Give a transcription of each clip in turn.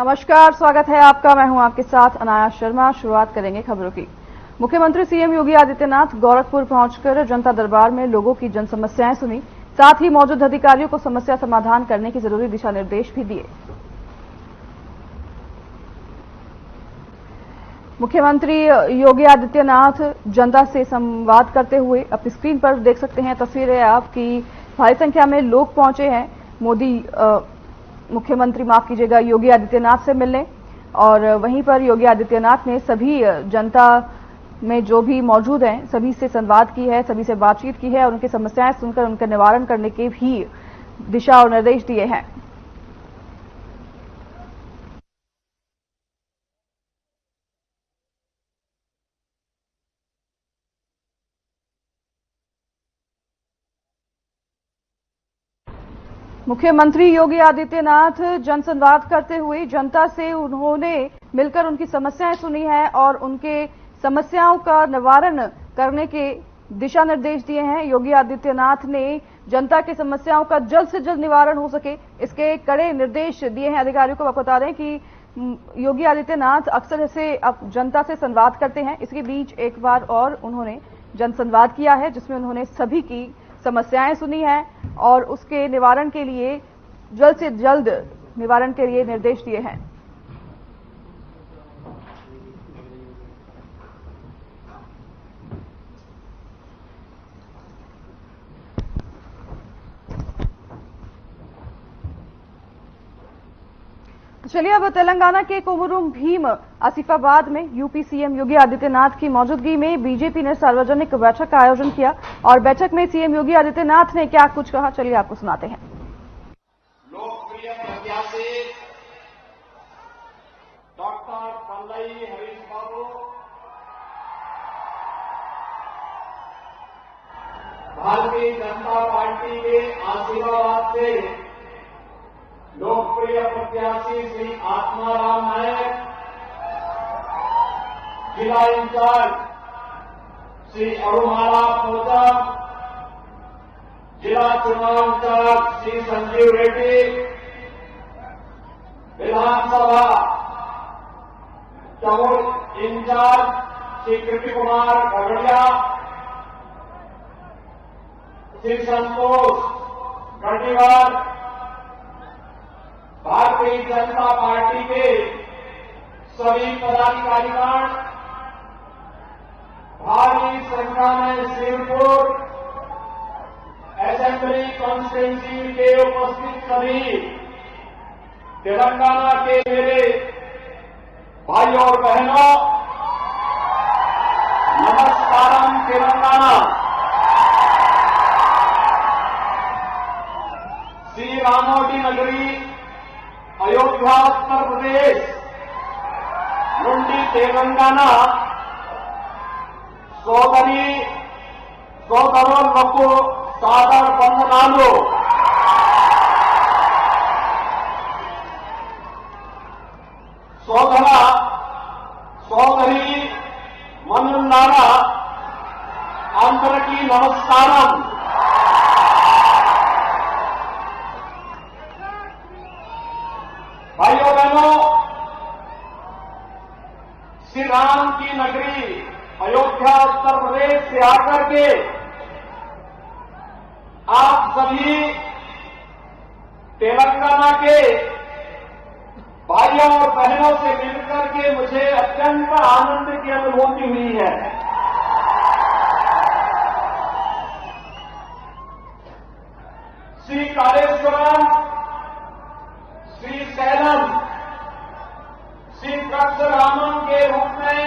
नमस्कार, स्वागत है आपका। मैं हूं आपके साथ अनाया शर्मा। शुरुआत करेंगे खबरों की। मुख्यमंत्री सीएम योगी आदित्यनाथ गोरखपुर पहुंचकर जनता दरबार में लोगों की जन समस्याएं सुनी, साथ ही मौजूद अधिकारियों को समस्या समाधान करने की जरूरी दिशा निर्देश भी दिए। मुख्यमंत्री योगी आदित्यनाथ जनता से संवाद करते हुए, अपनी स्क्रीन पर देख सकते हैं तस्वीरें आपकी, भारी संख्या में लोग पहुंचे हैं मुख्यमंत्री माफ कीजिएगा योगी आदित्यनाथ से मिलने। और वहीं पर योगी आदित्यनाथ ने सभी जनता में जो भी मौजूद हैं सभी से संवाद की है, सभी से बातचीत की है और उनकी समस्याएं सुनकर उनका निवारण करने के भी दिशा और निर्देश दिए हैं। मुख्यमंत्री योगी आदित्यनाथ जनसंवाद करते हुए जनता से उन्होंने मिलकर उनकी समस्याएं सुनी है और उनके समस्याओं का निवारण करने के दिशा निर्देश दिए हैं। योगी आदित्यनाथ ने जनता की समस्याओं का जल्द से जल्द निवारण हो सके, इसके कड़े निर्देश दिए हैं अधिकारियों को। बता दें कि योगी आदित्यनाथ अक्सर ऐसे जनता से संवाद करते हैं। इसके बीच एक बार और उन्होंने जनसंवाद किया है जिसमें उन्होंने सभी की समस्याएं सुनी है और उसके निवारण के लिए जल्द से जल्द निवारण के लिए निर्देश दिए हैं। चलिए अब तेलंगाना के कोमुरुम भीम आसिफाबाद में यूपी सीएम योगी आदित्यनाथ की मौजूदगी में बीजेपी ने सार्वजनिक बैठक का आयोजन किया और बैठक में सीएम योगी आदित्यनाथ ने क्या कुछ कहा, चलिए आपको सुनाते हैं। लोकप्रिय प्रत्याशी डॉक्टर पल्लई हरीश बाबू, भारतीय जनता पार्टी के आसिफाबाद से लोकप्रिय प्रत्याशी श्री आत्माराम नायक, जिला इंचार्ज श्री अरुमाला पोचा, जिला चुनाव इंचार्ज श्री संजीव रेड्डी, विधानसभा चौड़ इंचार्ज श्री कृति कुमार खगड़िया, श्री संतोष गढ़ीवाल, भारतीय जनता पार्टी के सभी पदाधिकारीगण भारी संख्या में शिवपुर असेंबली कॉन्स्टिट्यूंसी के उपस्थित सभी तेलंगाना के मेरे भाइयों और बहनों, नमस्कारम तेलंगाना। श्री रामोडी नगरी अयोध्या उत्तर प्रदेश నుండి తెలంగాణ సోదరులకు సాదర వందనాలు। సోదరి మనులారా అందరికీ నమస్కారం। भाइयों बहनों, श्री राम की नगरी अयोध्या उत्तर प्रदेश से आकर के आप सभी तेलंगाना के भाइयों और बहनों से मिलकर के मुझे अत्यंत आनंद की अनुभूति हुई है। श्री कालेश्वरम, श्री सैलम, श्री कक्षरामम के रूप में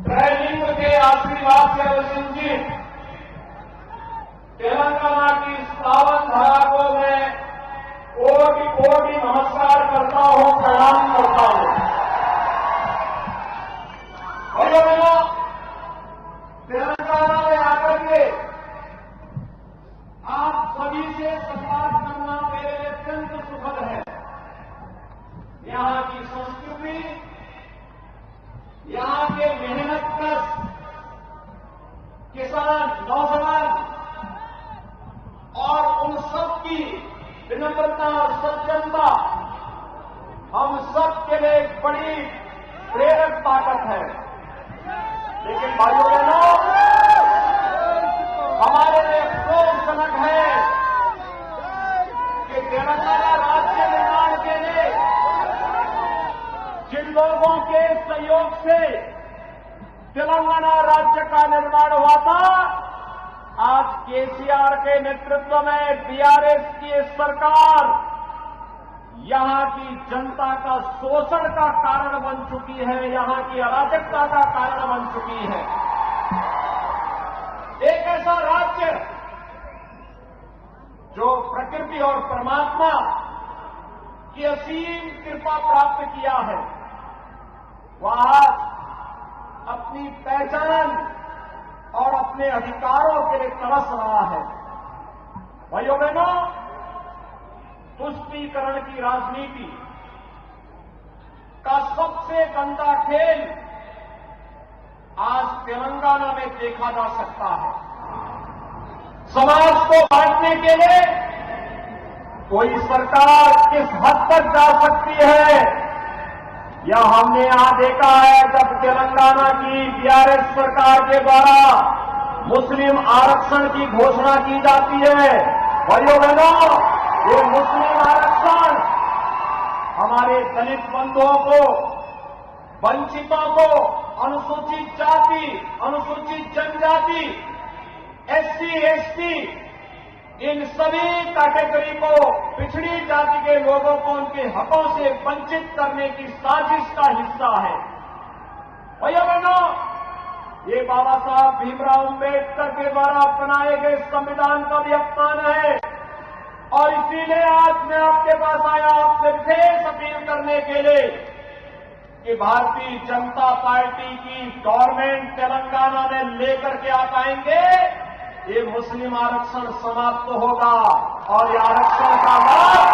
त्रैलिंग के आशीर्वाद से अवसिंचित तेलंगाना की इस पावन धरा को मैं कोटि कोटि नमस्कार करता हूं, प्रणाम करता हूं। भाइयों बहनों, तेलंगाना में आकर के आप सभी से संवाद करना मेरे लिए अत्यंत सुखद है। यहाँ की संस्कृति, यहाँ के मेहनतकश किसान, नौजवान और उन सब की विनम्रता और सज्जनता केसीआर के नेतृत्व में बीआरएस की सरकार यहां की जनता का शोषण का कारण बन चुकी है, यहां की अराजकता का कारण बन चुकी है। एक ऐसा राज्य जो प्रकृति और परमात्मा की असीम कृपा प्राप्त किया है, वह अपनी पहचान और अपने अधिकारों के लिए तरस रहा है। भाइयों बहनों, तुष्टीकरण की राजनीति का सबसे गंदा खेल आज तेलंगाना में देखा जा सकता है। समाज को बांटने के लिए कोई सरकार किस हद तक जा सकती है, यह हमने यहां देखा है जब तेलंगाना की बीआरएस सरकार के द्वारा मुस्लिम आरक्षण की घोषणा की जाती है। भाइयों बहनों, ये मुस्लिम आरक्षण हमारे दलित बंधुओं को, वंचितों को, अनुसूचित जाति, अनुसूचित जनजाति, एससी, एसटी, इन सभी कैटेगरी को, पिछड़ी जाति के लोगों को उनके हकों से वंचित करने की साजिश का हिस्सा है। भैया बहनों, ये बाबा साहब भीमराव अम्बेडकर के द्वारा बनाए गए संविधान का भी अपमान है और इसीलिए आज मैं आपके पास आया आपसे विशेष अपील करने के लिए कि भारतीय जनता पार्टी की गवर्नमेंट तेलंगाना में लेकर के आप आएंगे, ये मुस्लिम आरक्षण समाप्त होगा और ये आरक्षण का लाभ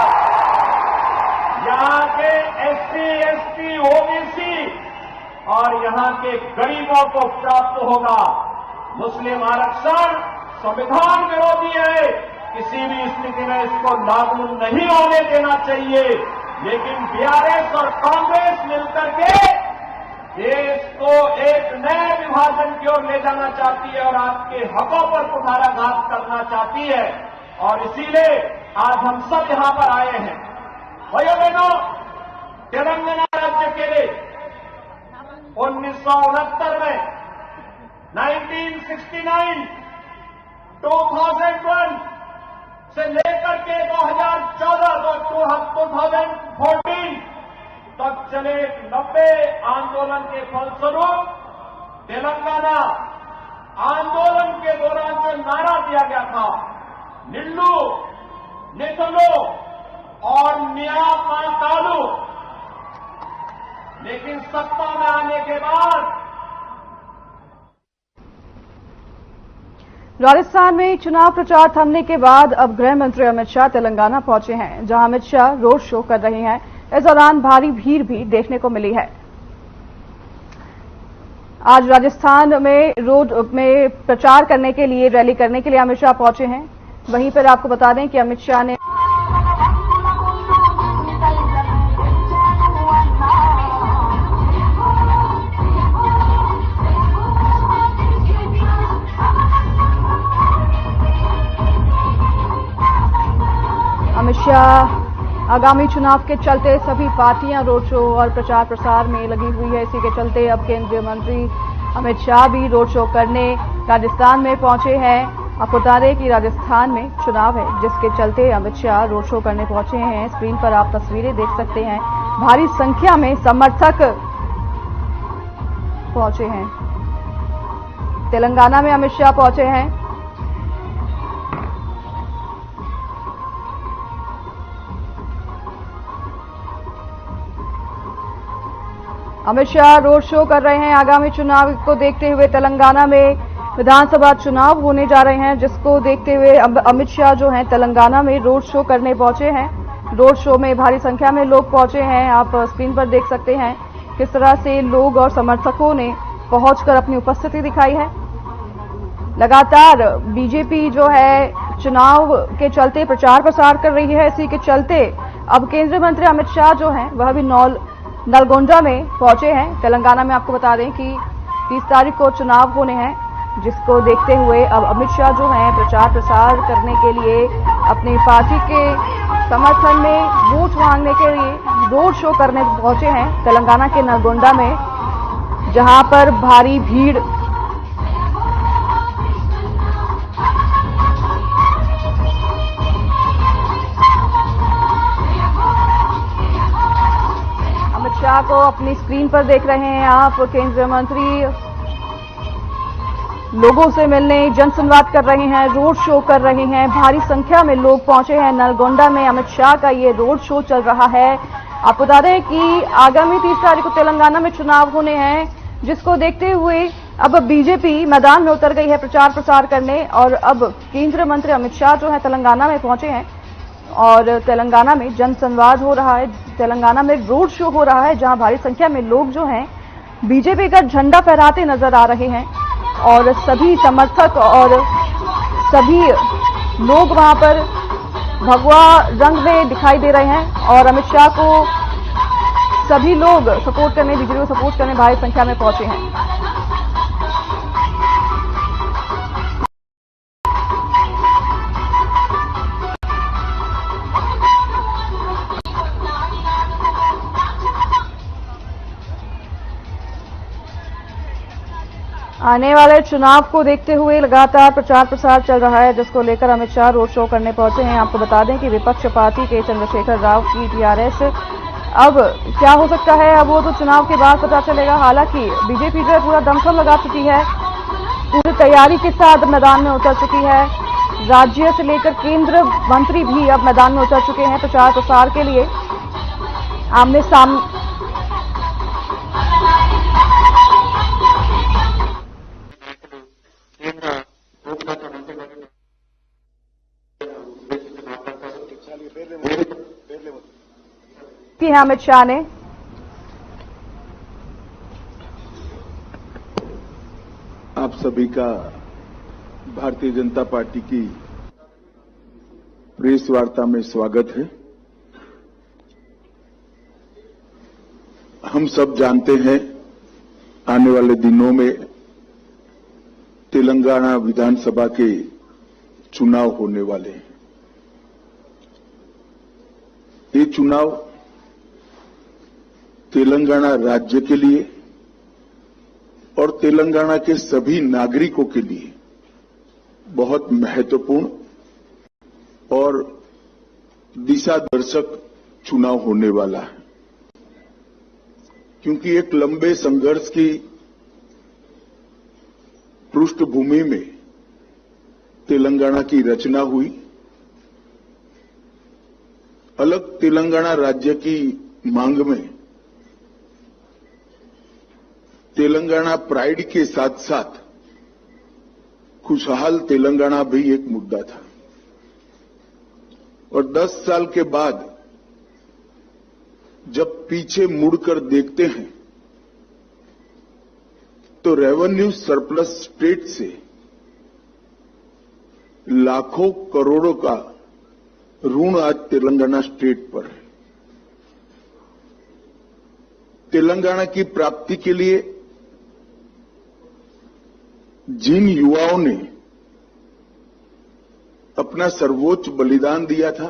यहां के एससी, एसटी, ओबीसी और यहां के गरीबों को प्राप्त होगा। मुस्लिम आरक्षण संविधान विरोधी है, किसी भी स्थिति में इसको लागू नहीं होने देना चाहिए, लेकिन बीआरएस और कांग्रेस मिलकर के देश को एक नए विभाजन की ओर ले जाना चाहती है और आपके हकों पर कुठाराघात करना चाहती है और इसीलिए आज हम सब यहां पर आए हैं। भाइयों बहनों, तेलंगाना राज्य के लिए 1969 में 1969, 2001 से लेकर के 2014 2014 तक चले 90 आंदोलन के फलस्वरूप तेलंगाना आंदोलन के दौरान जो नारा दिया गया था, निल्लू, नितलो और न्या मातालू, लेकिन सत्ता में आने के बाद राजस्थान में चुनाव प्रचार थमने के बाद अब गृह मंत्री अमित शाह तेलंगाना पहुंचे हैं, जहां अमित शाह रोड शो कर रहे हैं। इस दौरान भारी भीड़ भी देखने को मिली है। आज राजस्थान में रोड में प्रचार करने के लिए, रैली करने के लिए अमित शाह पहुंचे हैं। वहीं पर आपको बता दें कि अमित शाह ने आगामी चुनाव के चलते सभी पार्टियां रोड शो और प्रचार प्रसार में लगी हुई है। इसी के चलते अब केंद्रीय मंत्री अमित शाह भी रोड शो करने राजस्थान में पहुंचे हैं। आपको बता दें कि राजस्थान में चुनाव है, जिसके चलते अमित शाह रोड शो करने पहुंचे हैं। स्क्रीन पर आप तस्वीरें देख सकते हैं, भारी संख्या में समर्थक पहुंचे हैं। तेलंगाना में अमित शाह पहुंचे हैं। अमित शाह रोड शो कर रहे हैं। आगामी चुनाव को देखते हुए तेलंगाना में विधानसभा चुनाव होने जा रहे हैं, जिसको देखते हुए अमित शाह जो हैं तेलंगाना में रोड शो करने पहुंचे हैं। रोड शो में भारी संख्या में लोग पहुंचे हैं। आप स्क्रीन पर देख सकते हैं किस तरह से लोग और समर्थकों ने पहुंचकर अपनी उपस्थिति दिखाई है। लगातार बीजेपी जो है चुनाव के चलते प्रचार प्रसार कर रही है। इसी के चलते अब केंद्रीय मंत्री अमित शाह जो हैं वह भी नलगोंडा में पहुंचे हैं। तेलंगाना में आपको बता दें कि 30 तारीख को चुनाव होने हैं, जिसको देखते हुए अब अमित शाह जो हैं प्रचार प्रसार करने के लिए अपनी पार्टी के समर्थन में वोट मांगने के लिए रोड शो करने पहुंचे हैं तेलंगाना के नलगोंडा में, जहां पर भारी भीड़ को अपनी स्क्रीन पर देख रहे हैं आप। केंद्रीय मंत्री लोगों से मिलने, जनसंवाद कर रहे हैं, रोड शो कर रहे हैं। भारी संख्या में लोग पहुंचे हैं। नलगोंडा में अमित शाह का ये रोड शो चल रहा है। आपको बता दें कि आगामी 30 तारीख को तेलंगाना में चुनाव होने हैं, जिसको देखते हुए अब बीजेपी मैदान में उतर गई है प्रचार प्रसार करने। और अब केंद्रीय मंत्री अमित शाह जो है तेलंगाना में पहुंचे हैं और तेलंगाना में जनसंवाद हो रहा है। तेलंगाना में रोड शो हो रहा है, जहां भारी संख्या में लोग जो हैं बीजेपी का झंडा फहराते नजर आ रहे हैं और सभी समर्थक और सभी लोग वहां पर भगवा रंग में दिखाई दे रहे हैं और अमित शाह को सभी लोग सपोर्ट करने, बीजेपी को सपोर्ट करने भारी संख्या में पहुंचे हैं। आने वाले चुनाव को देखते हुए लगातार प्रचार प्रसार चल रहा है, जिसको लेकर अमित शाह रोड शो करने पहुंचे हैं। आपको बता दें कि विपक्ष पार्टी के चंद्रशेखर राव की टीआरएस अब क्या हो सकता है, अब वो तो चुनाव के बाद पता चलेगा। हालांकि बीजेपी जो है पूरा दमखम लगा चुकी है, पूरी तैयारी के साथ मैदान में उतर चुकी है। राज्य से लेकर केंद्र मंत्री भी अब मैदान में उतर चुके हैं प्रचार प्रसार के लिए। आमने सामने की है अमित शाह ने। आप सभी का भारतीय जनता पार्टी की प्रेस वार्ता में स्वागत है। हम सब जानते हैं आने वाले दिनों में तेलंगाना विधानसभा के चुनाव होने वाले हैं। ये चुनाव तेलंगाना राज्य के लिए और तेलंगाना के सभी नागरिकों के लिए बहुत महत्वपूर्ण और दिशा दर्शक चुनाव होने वाला है, क्योंकि एक लंबे संघर्ष की पृष्ठभूमि में तेलंगाना की रचना हुई। अलग तेलंगाना राज्य की मांग में तेलंगाना प्राइड के साथ साथ खुशहाल तेलंगाना भी एक मुद्दा था। और 10 साल के बाद जब पीछे मुड़कर देखते हैं तो रेवेन्यू सरप्लस स्टेट से लाखों करोड़ों का ऋण आज तेलंगाना स्टेट पर है। तेलंगाना की प्राप्ति के लिए जिन युवाओं ने अपना सर्वोच्च बलिदान दिया था,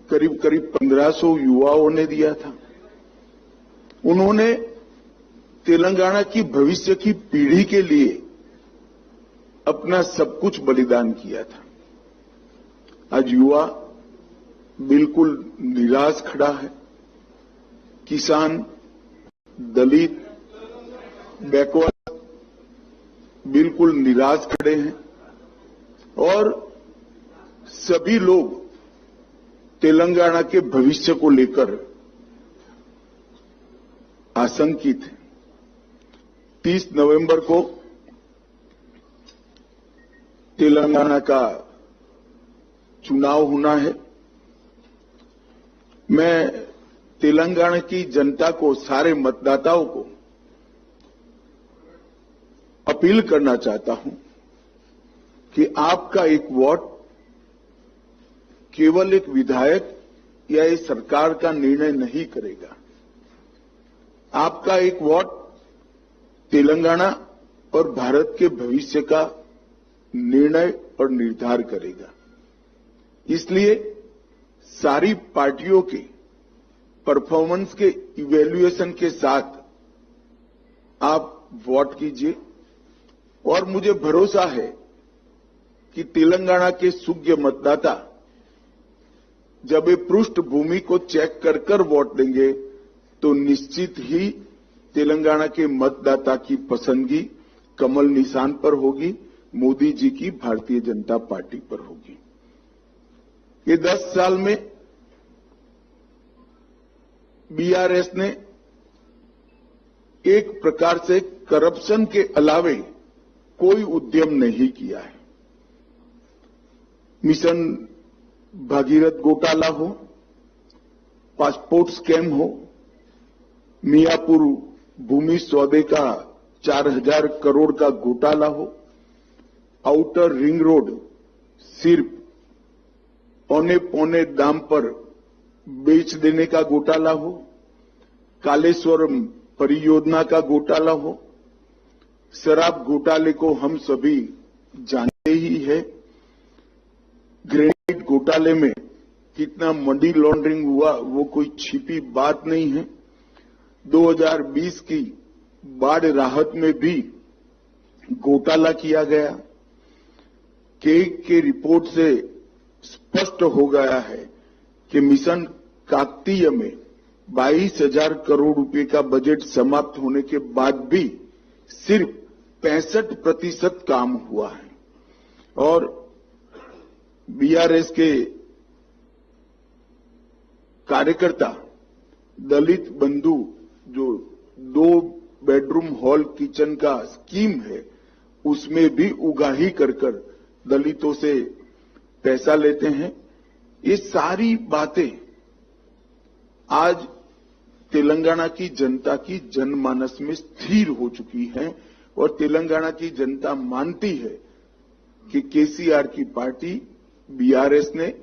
करीब करीब 1500 युवाओं ने दिया था, उन्होंने तेलंगाना की भविष्य की पीढ़ी के लिए अपना सब कुछ बलिदान किया था। आज युवा बिल्कुल निराश खड़ा है। किसान, दलित, बैकवर्ड बिल्कुल निराश खड़े हैं और सभी लोग तेलंगाना के भविष्य को लेकर आशंकित हैं। 30 नवंबर को तेलंगाना का चुनाव होना है। मैं तेलंगाना की जनता को, सारे मतदाताओं को अपील करना चाहता हूं कि आपका एक वोट केवल एक विधायक या एक सरकार का निर्णय नहीं करेगा। आपका एक वोट तेलंगाना और भारत के भविष्य का निर्णय और निर्धार करेगा। इसलिए सारी पार्टियों के परफॉर्मेंस के इवैल्यूएशन के साथ आप वोट कीजिए और मुझे भरोसा है कि तेलंगाना के सुज्ञ मतदाता जब ये पृष्ठभूमि को चेक कर कर वोट देंगे तो निश्चित ही तेलंगाना के मतदाता की पसंदगी कमल निशान पर होगी, मोदी जी की भारतीय जनता पार्टी पर होगी। ये 10 साल में बीआरएस ने एक प्रकार से करप्शन के अलावे कोई उद्यम नहीं किया है। मिशन भागीरथ घोटाला हो, पासपोर्ट स्कैम हो, मियापुर भूमि सौदे का 4000 करोड़ का घोटाला हो, आउटर रिंग रोड सिर्फ औने पौने दाम पर बेच देने का घोटाला हो, कालेश्वरम परियोजना का घोटाला हो, शराब घोटाले को हम सभी जानते ही है। ग्रेनाइट घोटाले में कितना मनी लॉन्ड्रिंग हुआ वो कोई छिपी बात नहीं है। 2020 की बाढ़ राहत में भी घोटाला किया गया। के रिपोर्ट से स्पष्ट हो गया है कि मिशन काकतीय में 22,000 करोड़ रुपए का बजट समाप्त होने के बाद भी सिर्फ 65% काम हुआ है। और बीआरएस के कार्यकर्ता दलित बंधु जो 2 बेडरूम हॉल किचन का स्कीम है उसमें भी उगाही कर दलितों से पैसा लेते हैं। ये सारी बातें आज तेलंगाना की जनता की जनमानस में स्थिर हो चुकी हैं और तेलंगाना की जनता मानती है कि केसीआर की पार्टी बीआरएस ने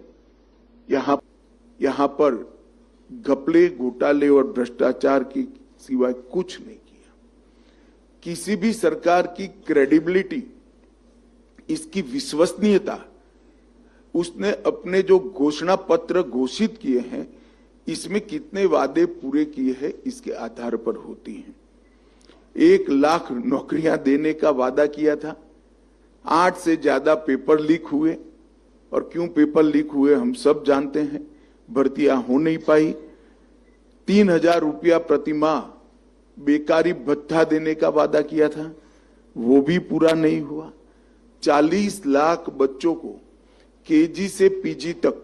यहां पर घपले, घोटाले और भ्रष्टाचार की सिवाय कुछ नहीं किया। किसी भी सरकार की क्रेडिबिलिटी, इसकी विश्वसनीयता, उसने अपने जो घोषणा पत्र घोषित किए हैं इसमें कितने वादे पूरे किए हैं इसके आधार पर होती हैं। 1 लाख नौकरियां देने का वादा किया था, 8 से ज्यादा पेपर लीक हुए और क्यों पेपर लीक हुए हम सब जानते हैं। भर्तियां हो नहीं पाई। 3,000 रुपया प्रतिमाह बेकारी भत्ता देने का वादा किया था, वो भी पूरा नहीं हुआ। 40 लाख बच्चों को केजी से पीजी तक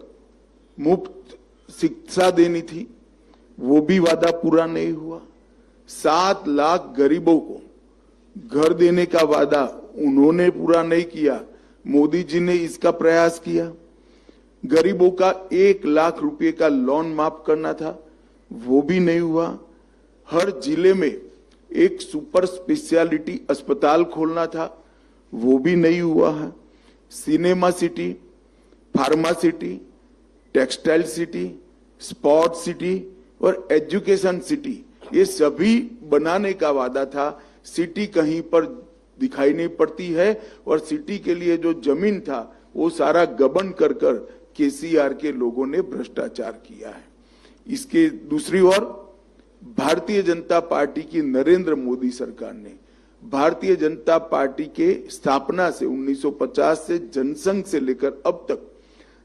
मुफ्त शिक्षा देनी थी, वो भी वादा पूरा नहीं हुआ। 7 लाख गरीबों को घर देने का वादा उन्होंने पूरा नहीं किया, मोदी जी ने इसका प्रयास किया। गरीबों का 1 लाख रुपए का लोन माफ करना था, वो भी नहीं हुआ। हर जिले में एक सुपर स्पेशलिटी अस्पताल खोलना था, वो भी नहीं हुआ है। Cinema city, pharma city, textile city, sport city और एजुकेशन सिटी, ये सभी बनाने का वादा था। सिटी कहीं पर दिखाई नहीं पड़ती है और सिटी के लिए जो जमीन था वो सारा गबन कर केसीआर के लोगों ने भ्रष्टाचार किया है। इसके दूसरी ओर भारतीय जनता पार्टी की नरेंद्र मोदी सरकार ने भारतीय जनता पार्टी के स्थापना से 1950 से जनसंघ से लेकर अब तक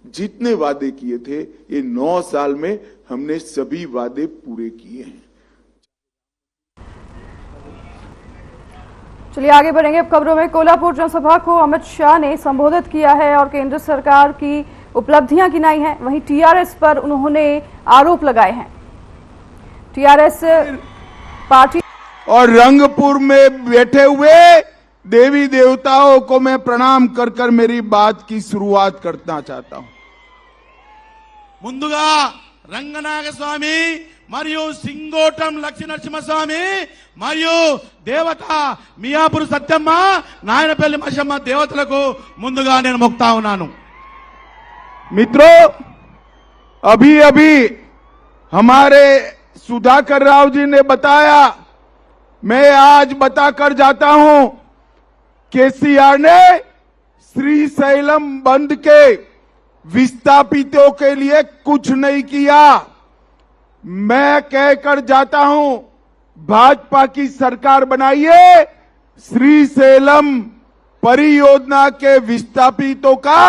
जितने वादे किए थे, ये 9 साल में हमने सभी वादे पूरे किए हैं। चलिए आगे बढ़ेंगे अब खबरों में। कोल्हापुर जनसभा को अमित शाह ने संबोधित किया है और केंद्र सरकार की उपलब्धियां गिनाई हैं। वहीं टीआरएस पर उन्होंने आरोप लगाए हैं। टीआरएस पार्टी और रंगपुर में बैठे हुए देवी देवताओं को मैं प्रणाम कर मेरी बात की शुरुआत करना चाहता हूं। ముందుగా రంగనాగ స్వామి మరియు సింగోటం లక్ష్మీ నరసింహస్వామి మరియు దేవత మియాపూర్ సత్యమ్మ నాయనపల్లి మశమ్మ దేవతలకు ముందుగా నేను మొక్కుతా ఉన్నాను। मित्रों, अभी अभी हमारे सुधाकर राव जी ने बताया, मैं आज बताकर जाता हूं, केसीआर ने श्रीशैलम बंद के विस्थापितों के लिए कुछ नहीं किया। मैं कहकर जाता हूं, भाजपा की सरकार बनाइए, श्रीशैलम परियोजना के विस्थापितों का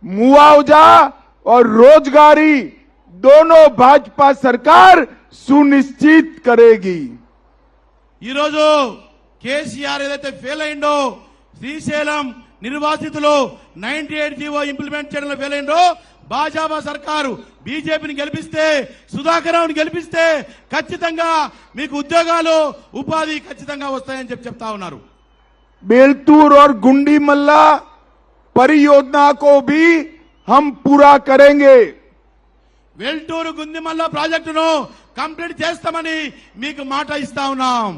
मुआवजा और रोजगारी दोनों भाजपा सरकार सुनिश्चित करेगी। ఈరోజు కేసీఆర్ ఏదైతే ఫెయిల్ అయిందో శ్రీశైలం నిర్వాసితులు 98 జీవో ఇంప్లిమెంట్ చేయడంలో ఫెయిల్ అయిందో భాజపా సర్కారు బీజేపీని గెలిపిస్తే సుధాకర్ రావుని గెలిపిస్తే ఖచ్చితంగా మీకు ఉద్యోగాలు ఉపాధి ఖచ్చితంగా వస్తాయని చెప్తా ఉన్నారు। बेलतूर और गुंडी मल्ला परियोजना को भी हम पूरा करेंगे। వెల్టూరు గుందిమల్ల ప్రాజెక్టును కంప్లీట్ చేస్తామని మీకు మాట ఇస్తా ఉన్నాం।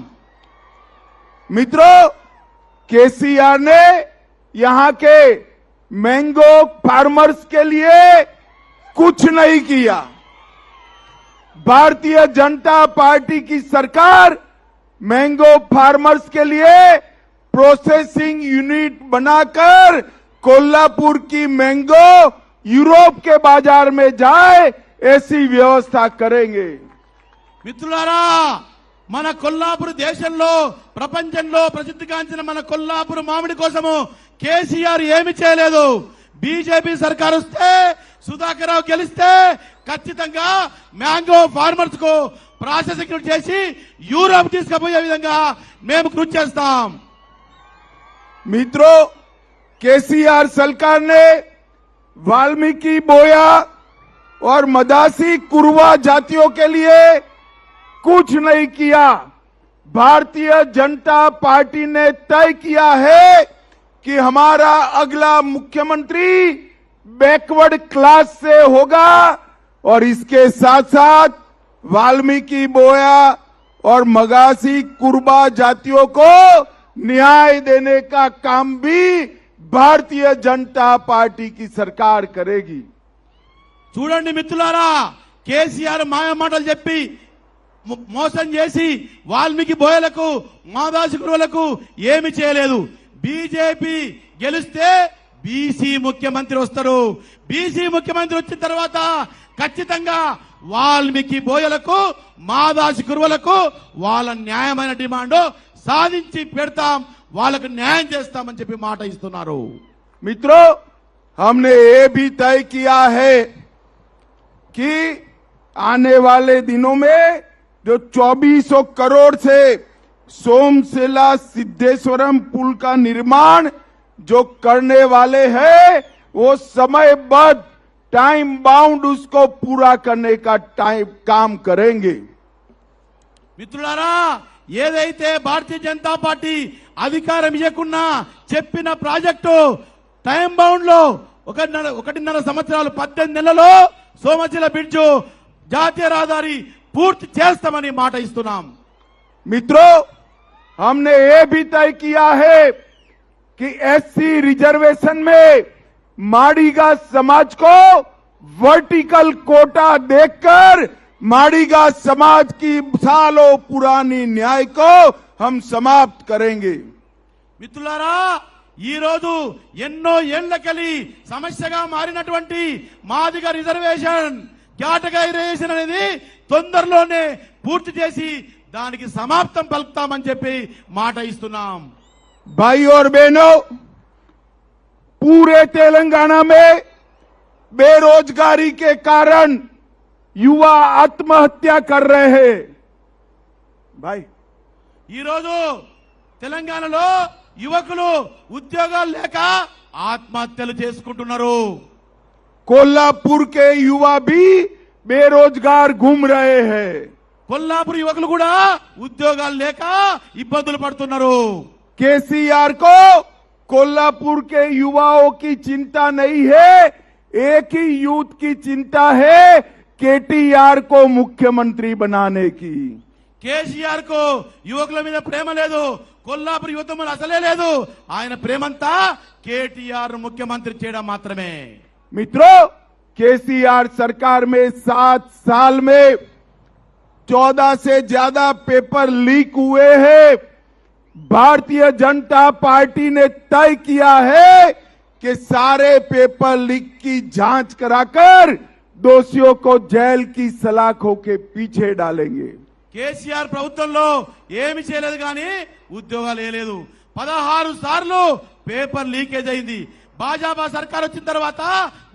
मित्रों, केसीआर ने यहां के मैंगो फार्मर्स के लिए कुछ नहीं किया। भारतीय जनता पार्टी की सरकार मैंगो फार्मर्स के लिए प्रोसेसिंग यूनिट बनाकर कोल्हापुर की मैंगो यूरोप के बाजार में जाए ऐसी व्यवस्था करेंगे। మిత్రులారా, మన కొల్లాపూర్ దేశంలో ప్రపంచంలో ప్రసిద్ధిగాంచిన మన కొల్లాపూర్ మామిడి కోసము కేసీఆర్ ఏమి చేయలేదు। బీజేపీ సర్కార్ వస్తే సుధాకర్ రావు గెలిస్తే ఖచ్చితంగా మ్యాంగో ఫార్మర్స్ కు ప్రాసెసింగ్ చేసి యూరోప్ తీసుకుపోయే విధంగా మేము కృషి చేస్తాం। मित्रों, केसीआर सरकार ने वाल्मीकि बोया और मदासी कुरवा जातियों के लिए कुछ नहीं किया। भारतीय जनता पार्टी ने तय किया है कि हमारा अगला मुख्यमंत्री बैकवर्ड क्लास से होगा और इसके साथ साथ वाल्मीकि बोया और मगासी कुरबा जातियों को न्याय देने का काम भी भारतीय जनता पार्टी की सरकार करेगी। చూడండి మిత్రులారా, కేసీఆర్ మాయ మాటలు చెప్పి మోసం చేసి వాల్మీకి బోయలకు మాదాసి గురువులకు ఏమి చేయలేదు। బీజేపీ గెలిస్తే బీసీ ముఖ్యమంత్రి వస్తారు। బీసీ ముఖ్యమంత్రి వచ్చిన తర్వాత ఖచ్చితంగా వాల్మీకి బోయలకు మాదాసి గురువులకు వాళ్ళ న్యాయమైన డిమాండ్ సాధించి పెడతాం, వాళ్ళకు న్యాయం చేస్తామని చెప్పి మాట ఇస్తున్నారు। मित्रों, हमने ये भी तय किया है कि आने वाले दिनों में जो 2400 करोड़ से सोमशिला सिद्धेश्वरम पुल का निर्माण जो करने वाले हैं वो समयबद्ध टाइम बाउंड उसको पूरा करने का काम करेंगे। మిత్రులారా, ఏదైతే భారతీయ జనతా పార్టీ అధికారం ఇవ్వకున్నా చెప్పిన ప్రాజెక్టు టైం బౌండ్ లో 1.5 సంవత్సరాలు 18 నెలల్లో సోమశిల బ్రిడ్జ్ జాతీయ రహదారి పూర్తి చేస్తామని మాట ఇస్తున్నాం। मित्रों, हमने ये भी तय किया है कि एससी रिजर्वेशन में माड़ीगा समाज को वर्टिकल कोटा देकर माड़ीगा समाज की सालों पुरानी न्याय को हम समाप्त करेंगे। మిత్రులారా, ఈ రోజు ఎన్నో ఏళ్లకెళ్ళి సమస్యగా మారినటువంటి మాదిగ రిజర్వేషన్ కేటగరైజేషన్ అనేది తొందరలోనే పూర్తి చేసి దానికి సమాప్తం పలుకుతామని చెప్పి మాట ఇస్తున్నాం। भाई और बहनों, पूरे तेलंगाना में बेरोजगारी के कारण युवा आत्महत्या कर रहे हैं। भाई, ఈ రోజు తెలంగాణలో యువకులు ఉద్యోగాలు లేక ఆత్మహత్యలు చేసుకుంటున్నారు। कोल्हापुर के युवा भी बेरोजगार घूम रहे हैं। కొల్లాపూర్ యువకులు కూడా ఉద్యోగాలు లేక ఇబ్బందులు పడుతున్నారు। केसीआर को कोल्हापुर के युवाओं की चिंता नहीं है, एक ही यूथ की चिंता है केटीआर को मुख्यमंत्री बनाने की। కేసీఆర్ కు యువకుల మీద ప్రేమ లేదు, కొల్లాపూర్ యువత మీద అసలే లేదు। ఆయన ప్రేమంతా కేటీఆర్ ముఖ్యమంత్రి చేయడం మాత్రమే। मित्रों, केसीआर सरकार में 7 साल में 14 से ज्यादा पेपर लीक हुए हैं। भारतीय जनता पार्टी ने तय किया है कि सारे पेपर लीक की जांच कराकर दोषियों को जेल की सलाखों के पीछे डालेंगे। కేసీఆర్ ప్రభుత్వంలో ఏమి చేయలేదు కానీ ఉద్యోగాలు వేయలేదు। 16 సార్లు పేపర్ లీకేజ్ అయింది। భాజపా సర్కార్ వచ్చిన తర్వాత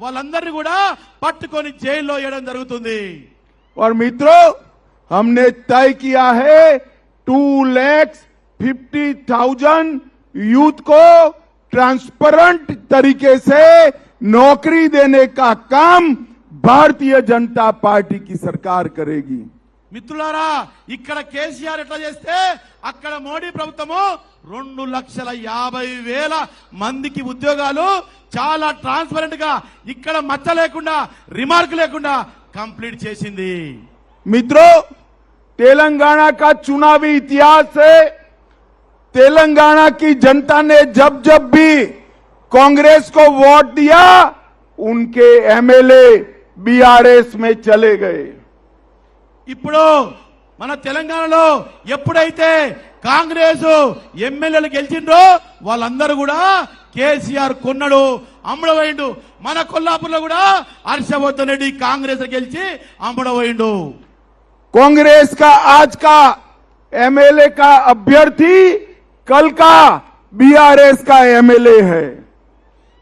వాళ్ళందరినీ కూడా పట్టుకొని జైల్లో వేయడం జరుగుతుంది। और मित्रों, हमने तय किया है 2,50,000 यूथ को ट्रांसपेरेंट तरीके से नौकरी देने का काम भारतीय जनता पार्टी की सरकार करेगी। మిత్రులారా, ఇక్కడ కేసీఆర్ ఎట్లా చేస్తే అక్కడ మోడీ ప్రభుత్వము 2,50,000 మందికి ఉద్యోగాలు చాలా ట్రాన్స్పరెంట్ గా ఇక్కడ మచ్చ లేకుండా రిమార్క్ లేకుండా కంప్లీట్ చేసింది। मित्रों, तेलंगाना का चुनावी इतिहास से तेलंगाना की जनता ने जब जब भी कांग्रेस को वोट दिया उनके एमएलए बीआरएस में चले गए। ఇప్పుడు మన తెలంగాణలో ఎప్పుడైతే కాంగ్రెస్ ఎమ్మెల్యేలు గెలిచిండ్రో వాళ్ళందరూ కూడా కేసీఆర్ కొన్నాడు, అమ్ముడపోయిండు। మన కొల్లాపూర్లో కూడా హర్షవర్ధన్ రెడ్డి కాంగ్రెస్ గెలిచి అమ్ముడపోయిండు। कांग्रेस का आज का एमएलए का अभ्यर्थी कल का बीआरएस का एमएलए है।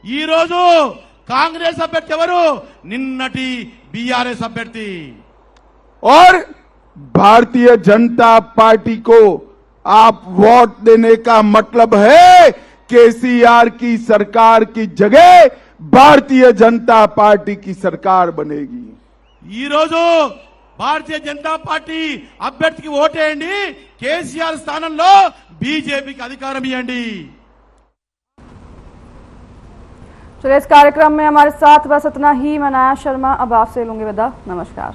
ఈ రోజు కాంగ్రెస్ అభ్యర్థి ఎవరు? నిన్నటి బీఆర్ఎస్ అభ్యర్థి। और भारतीय जनता पार्टी को आप वोट देने का मतलब है केसीआर की सरकार की जगह भारतीय जनता पार्टी की सरकार बनेगी। ఈ రోజు భారతీయ జనతా పార్టీ అభ్యర్థికి ఓటేయండి, కేసీఆర్ స్థానంలో బీజేపీకి అధికారం ఇవ్వండి। चलिए, इस कार्यक्रम में हमारे साथ बस इतना ही। मैं नया शर्मा अब आपसे लूंगी विदा। नमस्कार।